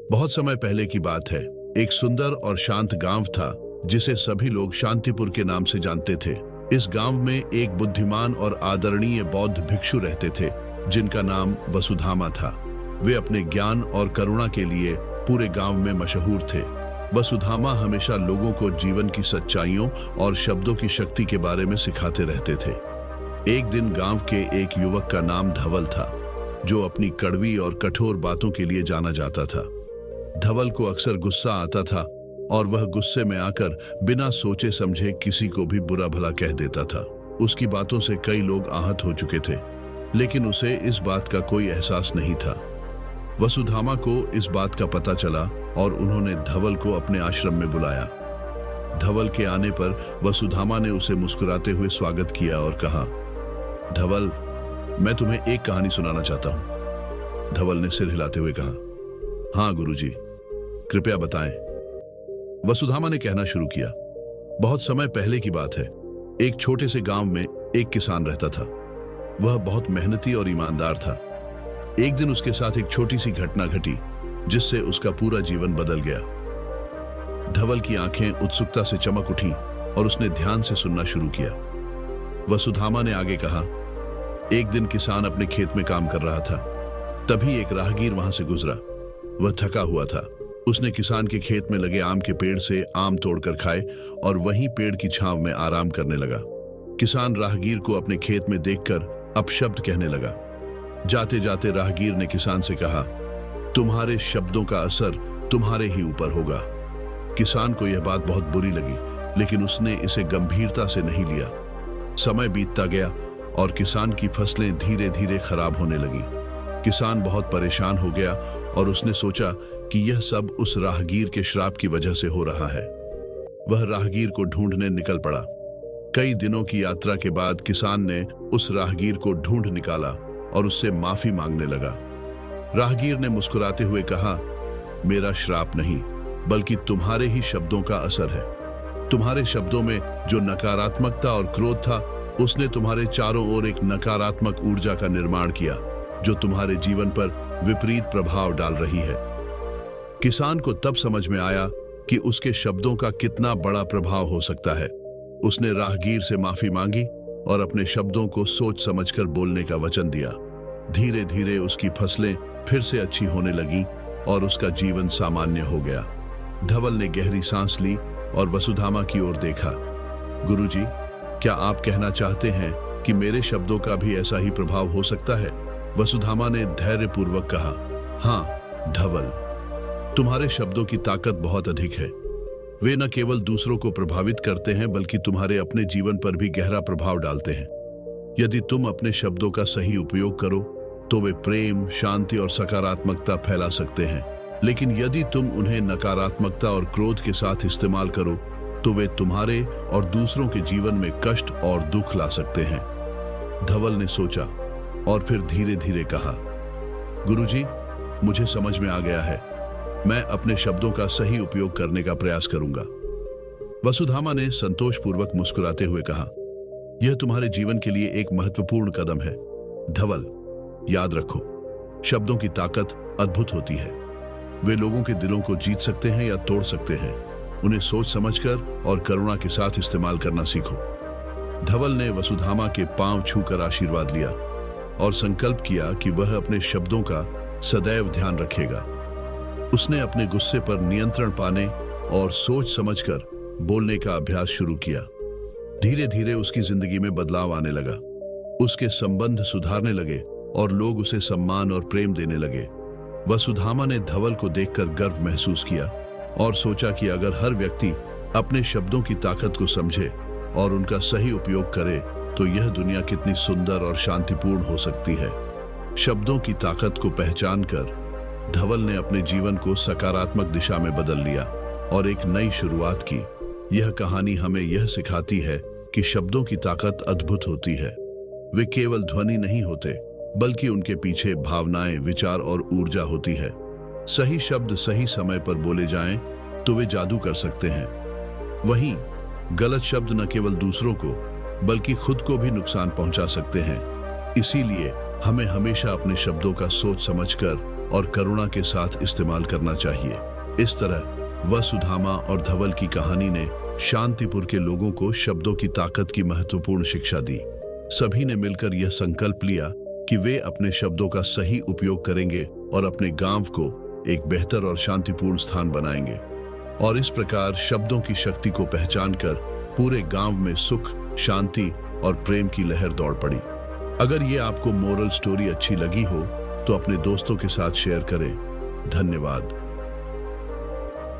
बहुत समय पहले की बात है। एक सुंदर और शांत गांव था जिसे सभी लोग शांतिपुर के नाम से जानते थे। इस गांव में एक बुद्धिमान और आदरणीय बौद्ध भिक्षु रहते थे जिनका नाम वसुधामा था। वे अपने ज्ञान और करुणा के लिए पूरे गांव में मशहूर थे। वसुधामा हमेशा लोगों को जीवन की सच्चाइयों और शब्दों की शक्ति के बारे में सिखाते रहते थे। एक दिन गांव के एक युवक का नाम धवल था जो अपनी कड़वी और कठोर बातों के लिए जाना जाता था। धवल को अक्सर गुस्सा आता था और वह गुस्से में आकर बिना सोचे समझे किसी को भी बुरा भला कह देता था। उसकी बातों से कई लोग आहत हो चुके थे, लेकिन उसे इस बात का कोई एहसास नहीं था। वसुधामा को इस बात का पता चला और उन्होंने धवल को अपने आश्रम में बुलाया। धवल के आने पर वसुधामा ने उसे मुस्कुराते हुए स्वागत किया और कहा, धवल, मैं तुम्हें एक कहानी सुनाना चाहता हूं। धवल ने सिर हिलाते हुए कहा, हाँ गुरुजी, कृपया बताएं। वसुधामा ने कहना शुरू किया, बहुत समय पहले की बात है। एक छोटे से गांव में एक किसान रहता था। वह बहुत मेहनती और ईमानदार था। एक दिन उसके साथ एक छोटी सी घटना घटी जिससे उसका पूरा जीवन बदल गया। धवल की आंखें उत्सुकता से चमक उठीं और उसने ध्यान से सुनना शुरू किया। वसुधामा ने आगे कहा, एक दिन किसान अपने खेत में काम कर रहा था। तभी एक राहगीर वहां से गुजरा। वह थका हुआ था। उसने किसान के खेत में लगे आम के पेड़ से आम तोड़कर खाए और वहीं पेड़ की छांव में आराम करने लगा। किसान राहगीर को अपने खेत में देखकर अपशब्द कहने लगा। जाते जाते राहगीर ने किसान से कहा, तुम्हारे शब्दों का असर तुम्हारे ही ऊपर होगा। किसान को यह बात बहुत बुरी लगी, लेकिन उसने इसे गंभीरता से नहीं लिया। समय बीतता गया और किसान की फसलें धीरे धीरे खराब होने लगी। किसान बहुत परेशान हो गया और उसने सोचा कि यह सब उस राहगीर के श्राप की वजह से हो रहा है। वह राहगीर को ढूंढने निकल पड़ा। कई दिनों की यात्रा के बाद किसान ने उस राहगीर को ढूंढ निकाला और उससे माफी मांगने लगा। राहगीर ने मुस्कुराते हुए कहा, मेरा श्राप नहीं, बल्कि तुम्हारे ही शब्दों का असर है। तुम्हारे शब्दों में जो नकारात्मकता और क्रोध था, उसने तुम्हारे चारों ओर एक नकारात्मक ऊर्जा का निर्माण किया जो तुम्हारे जीवन पर विपरीत प्रभाव डाल रही है। किसान को तब समझ में आया कि उसके शब्दों का कितना बड़ा प्रभाव हो सकता है। उसने राहगीर से माफी मांगी और अपने शब्दों को सोच समझकर बोलने का वचन दिया। धीरे धीरे उसकी फसलें फिर से अच्छी होने लगी और उसका जीवन सामान्य हो गया। धवल ने गहरी सांस ली और वसुधामा की ओर देखा। गुरुजी, क्या आप कहना चाहते हैं कि मेरे शब्दों का भी ऐसा ही प्रभाव हो सकता है? वसुधामा ने धैर्यपूर्वक कहा, हाँ धवल, तुम्हारे शब्दों की ताकत बहुत अधिक है। वे न केवल दूसरों को प्रभावित करते हैं, बल्कि तुम्हारे अपने जीवन पर भी गहरा प्रभाव डालते हैं। यदि तुम अपने शब्दों का सही उपयोग करो तो वे प्रेम, शांति और सकारात्मकता फैला सकते हैं। लेकिन यदि तुम उन्हें नकारात्मकता और क्रोध के साथ इस्तेमाल करो तो वे तुम्हारे और दूसरों के जीवन में कष्ट और दुख ला सकते हैं। धवल ने सोचा और फिर धीरे धीरे कहा, गुरुजी, मुझे समझ में आ गया है। मैं अपने शब्दों का सही उपयोग करने का प्रयास करूंगा। वसुधामा ने संतोषपूर्वक मुस्कुराते हुए कहा, यह तुम्हारे जीवन के लिए एक महत्वपूर्ण कदम है। धवल, याद रखो, शब्दों की ताकत अद्भुत होती है। वे लोगों के दिलों को जीत सकते हैं या तोड़ सकते हैं। उन्हें सोच समझकर और करुणा के साथ इस्तेमाल करना सीखो। धवल ने वसुधामा के पांव छूकर आशीर्वाद लिया और संकल्प किया कि वह अपने शब्दों का सदैव ध्यान रखेगा। उसने अपने गुस्से पर नियंत्रण पाने और सोच समझकर बोलने का अभ्यास शुरू किया। धीरे धीरे उसकी जिंदगी में बदलाव आने लगा। उसके संबंध सुधारने लगे और लोग उसे सम्मान और प्रेम देने लगे। वसुधामा ने धवल को देखकर गर्व महसूस किया और सोचा कि अगर हर व्यक्ति अपने शब्दों की ताकत को समझे और उनका सही उपयोग करे तो यह दुनिया कितनी सुंदर और शांतिपूर्ण हो सकती है। शब्दों की ताकत को पहचानकर धवल ने अपने जीवन को सकारात्मक दिशा में बदल लिया और एक नई शुरुआत की। यह कहानी हमें यह सिखाती है कि शब्दों की ताकत अद्भुत होती है। वे केवल ध्वनि नहीं होते, बल्कि उनके पीछे भावनाएं, विचार और ऊर्जा होती है। सही शब्द सही समय पर बोले जाएं तो वे जादू कर सकते हैं। वहीं गलत शब्द न केवल दूसरों को बल्कि खुद को भी नुकसान पहुंचा सकते हैं। इसीलिए हमें हमेशा अपने शब्दों का सोच समझकर और करुणा के साथ इस्तेमाल करना चाहिए। इस तरह वसुधामा और धवल की कहानी ने शांतिपुर के लोगों को शब्दों की ताकत की महत्वपूर्ण शिक्षा दी। सभी ने मिलकर यह संकल्प लिया कि वे अपने शब्दों का सही उपयोग करेंगे और अपने गांव को एक बेहतर और शांतिपूर्ण स्थान बनाएंगे। और इस प्रकार शब्दों की शक्ति को पहचानकर पूरे गांव में सुख, शांति और प्रेम की लहर दौड़ पड़ी। अगर ये आपको मोरल स्टोरी अच्छी लगी हो तो अपने दोस्तों के साथ शेयर करें। धन्यवाद।